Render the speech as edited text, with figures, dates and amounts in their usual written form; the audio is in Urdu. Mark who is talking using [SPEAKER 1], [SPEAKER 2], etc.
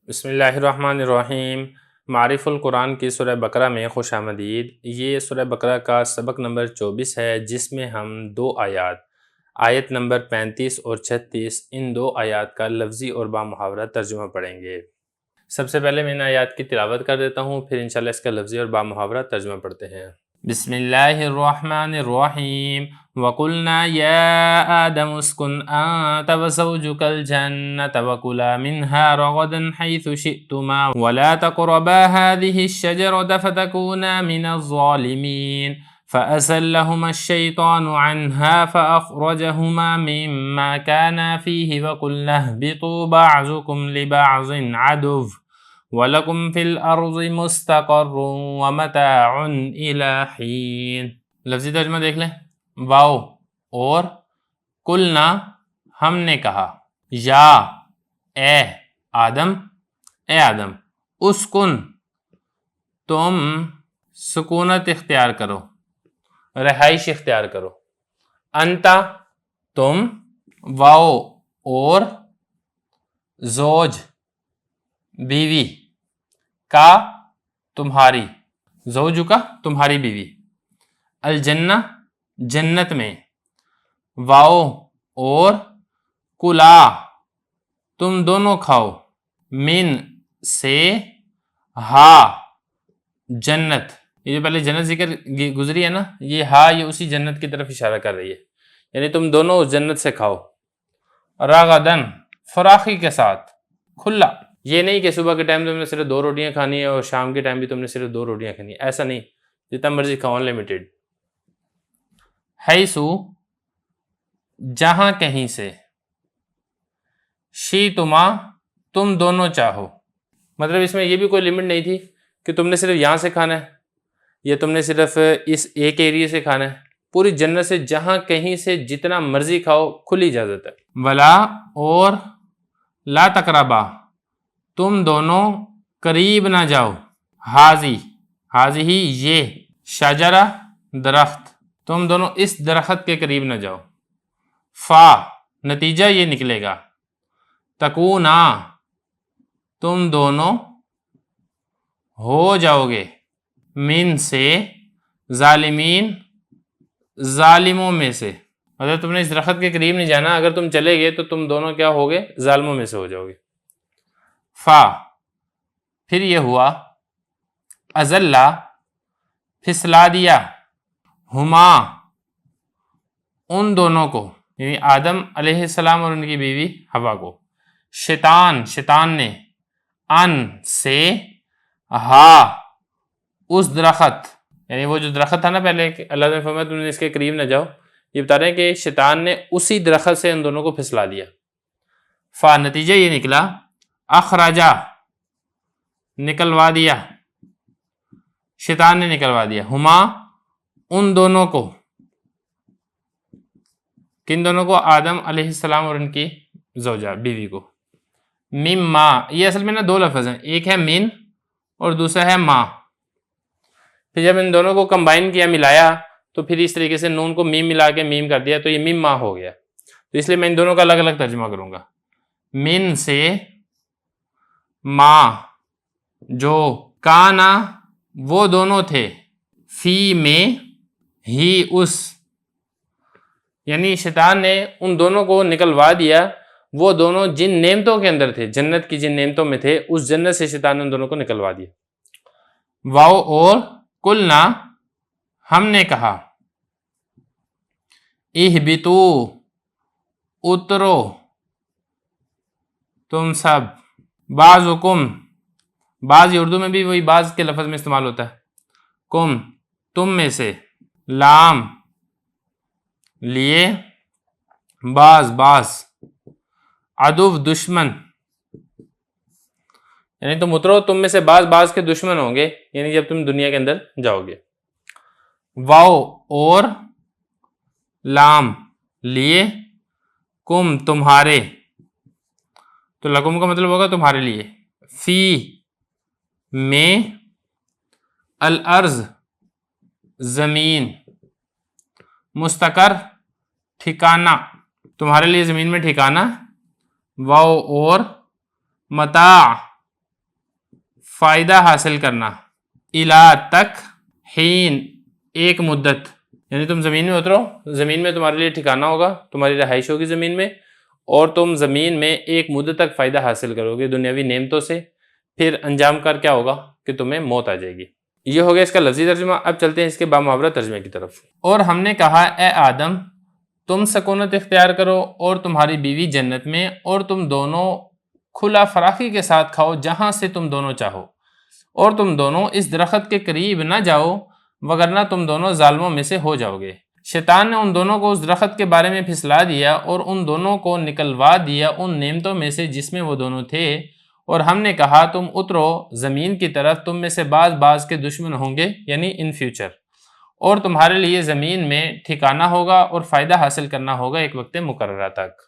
[SPEAKER 1] بسم اللہ الرحمن الرحیم۔ معارف القرآن کی سورہ بقرہ میں خوش آمدید۔ یہ سورہ بقرہ کا سبق نمبر 24 ہے، جس میں ہم دو آیت نمبر 35 اور 36 ان دو آیات کا لفظی اور بامحاورہ ترجمہ پڑھیں گے۔ سب سے پہلے میں ان آیات کی تلاوت کر دیتا ہوں، پھر انشاءاللہ اس کا لفظی اور بامحاورہ ترجمہ پڑھتے ہیں۔ بسم اللہ الرحمن الرحیم۔ وَقُلْنَا يَا آدَمُ اسْكُنْ أَنْتَ وَزَوْجُكَ الْجَنَّةَ وَكُلَا مِنْهَا رَغَدًا حَيْثُ شِئْتُمَا وَلَا تَقْرَبَا هَذِهِ الشَّجَرَةَ فَتَكُونَا مِنَ الظَّالِمِينَ فَأَزَلَّهُمَا الشَّيْطَانُ عَنْهَا فَأَخْرَجَهُمَا مِمَّا كَانَا فِيهِ وَقُلْنَا اهْبِطُوا بَعْضُكُمْ لِبَعْضٍ عَدُوٌّ وَلَكُمْ فِي الْأَرْضِ مُسْتَقَرٌّ وَمَتَاعٌ إِلَىٰ حِينٍ۔ لفظی ترجمہ دیکھ لیں۔ واو اور قلنا ہم نے کہا، یا اے آدم اسکن تم سکونت اختیار کرو، رہائش اختیار کرو، انتا تم، واو اور زوج بیوی، کا تمہاری، زوجو کا تمہاری بیوی، الجنہ جنت میں، واو اور کلا تم دونوں کھاؤ، من سے، ہا جنت، یہ جو پہلے جنت ذکر گزری ہے نا، یہ ہا یہ اسی جنت کی طرف اشارہ کر رہی ہے، یعنی تم دونوں اس جنت سے کھاؤ، راغدن فراخی کے ساتھ، کھلا، یہ نہیں کہ صبح کے ٹائم تم نے صرف 2 روٹیاں کھانی ہے اور شام کے ٹائم بھی تم نے صرف 2 روٹیاں کھانی ہے، ایسا نہیں، جتنا مرضی کھاؤ، انلمیٹڈ۔ حیثو جہاں کہیں سے، شیتما تم دونوں چاہو، مطلب اس میں یہ بھی کوئی لمٹ نہیں تھی کہ تم نے صرف یہاں سے کھانا ہے یا تم نے صرف اس ایک ایریے سے کھانا ہے، پوری جنت سے جہاں کہیں سے جتنا مرضی کھاؤ، کھلی اجازت ہے۔ ولا اور لا تقربا تم دونوں قریب نہ جاؤ، حاضی ہی یہ، شجرہ درخت، تم دونوں اس درخت کے قریب نہ جاؤ، فا نتیجہ یہ نکلے گا، تکونا تم دونوں ہو جاؤ گے، من سے ظالمین ظالموں میں سے، اگر تم نے اس درخت کے قریب نہیں جانا، اگر تم چلے گئے تو تم دونوں کیا ہوگے، ظالموں میں سے ہو جاؤ گے۔ فا پھر یہ ہوا، ازلہ پھسلا دیا، ہما ان دونوں کو، یعنی آدم علیہ السلام اور ان کی بیوی حوا کو، شیطان نے، ان سے، ہا اس درخت، یعنی وہ جو درخت تھا نا پہلے اللہ نے فرمایا تم نے اس کے قریب نہ جاؤ، یہ بتا رہے ہیں کہ شیطان نے اسی درخت سے ان دونوں کو پھسلا دیا۔ فا نتیجہ یہ نکلا، اخراجہ نکلوا دیا، شیطان نے نکلوا دیا، ہما ان دونوں کو، کن دونوں کو، آدم علیہ السلام اور ان کی زوجہ بیوی کو، مما، یہ اصل میں نا 2 لفظ ہیں، ایک ہے من اور دوسرا ہے ما، پھر جب ان دونوں کو کمبائن کیا، ملایا، تو پھر اس طریقے سے نون کو میم ملا کے میم کر دیا، تو یہ مما ہو گیا، تو اس لیے میں ان دونوں کا الگ الگ ترجمہ کروں گا، من سے، ما جو، کانا وہ دونوں تھے، فی میں، ہی اس، یعنی شیطان نے ان دونوں کو نکلوا دیا، وہ دونوں جن نعمتوں کے اندر تھے، جنت کی جن نعمتوں میں تھے، اس جنت سے شیطان نے ان دونوں کو نکلوا دیا۔ واو اور قلنا ہم نے کہا، اہبتو اترو تم سب، بعضکم، بعض یہ اردو میں بھی وہی بعض کے لفظ میں استعمال ہوتا ہے، کم تم میں سے، لام لیے، بعض عدو دشمن، یعنی تم اترو، تم میں سے بعض کے دشمن ہوں گے، یعنی جب تم دنیا کے اندر جاؤ گے۔ واو اور لام لیے، کم تمہارے، تو لکم کا مطلب ہوگا تمہارے لیے، فی میں، الارض زمین، مستقر ٹھکانہ، تمہارے لیے زمین میں ٹھکانہ، واو اور متاع فائدہ حاصل کرنا، الا تک، حین ایک مدت، یعنی تم زمین میں اترو، زمین میں تمہارے لیے ٹھکانہ ہوگا، تمہاری رہائش ہوگی زمین میں، اور تم زمین میں ایک مدت تک فائدہ حاصل کرو گے دنیاوی نعمتوں سے، پھر انجام کر کیا ہوگا کہ تمہیں موت آ جائے گی۔ یہ ہو گیا اس کا لفظی ترجمہ۔ اب چلتے ہیں اس کے بامحاورہ ترجمے کی طرف۔ اور ہم نے کہا اے آدم تم سکونت اختیار کرو اور تمہاری بیوی جنت میں، اور تم دونوں کھلا فراخی کے ساتھ کھاؤ جہاں سے تم دونوں چاہو، اور تم دونوں اس درخت کے قریب نہ جاؤ وگرنہ تم دونوں ظالموں میں سے ہو جاؤ گے۔ شیطان نے ان دونوں کو اس درخت کے بارے میں پھسلا دیا اور ان دونوں کو نکلوا دیا ان نعمتوں میں سے جس میں وہ دونوں تھے، اور ہم نے کہا تم اترو زمین کی طرف، تم میں سے بعض کے دشمن ہوں گے، یعنی ان فیوچر، اور تمہارے لیے زمین میں ٹھکانہ ہوگا اور فائدہ حاصل کرنا ہوگا ایک وقت مقررہ تک۔